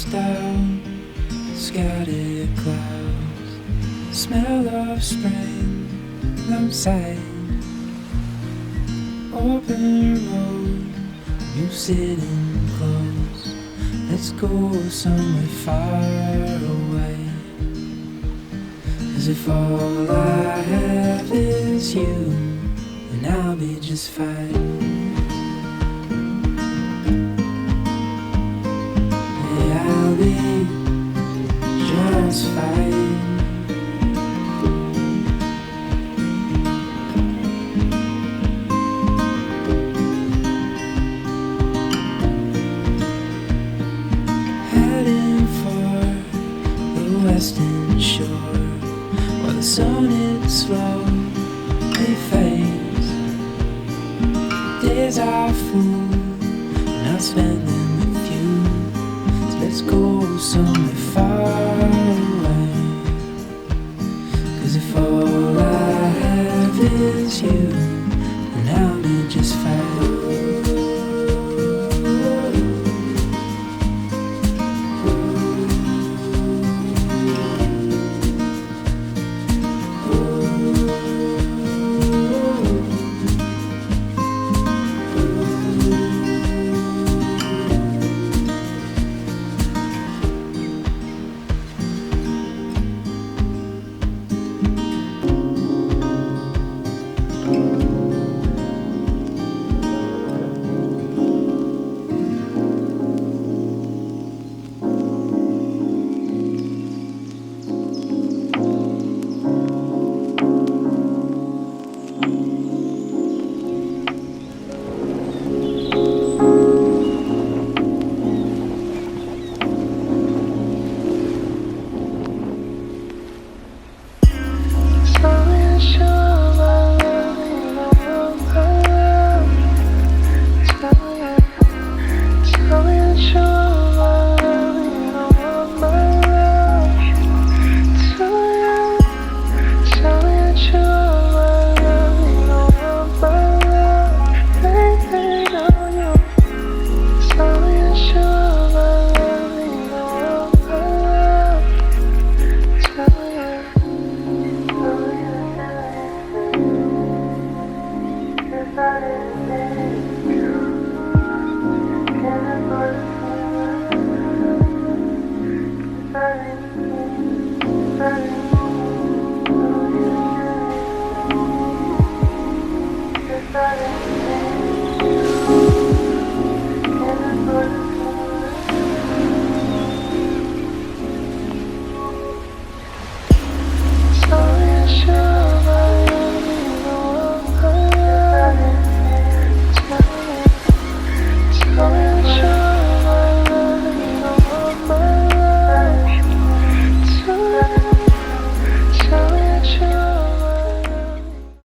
windows down, scattered clouds, smell of spring outside. Open road, you sitting close. Let's go somewhere far away. As if all I have is you, and I'll be just fine. Yeah, I'll be just fine. Heading for the western shore, while the sun it slowly fades. Days are full, and I'll spend them with you. So let's go somewhere far away. 'Cause if all I have is you, then I'll be just fine. Sorry.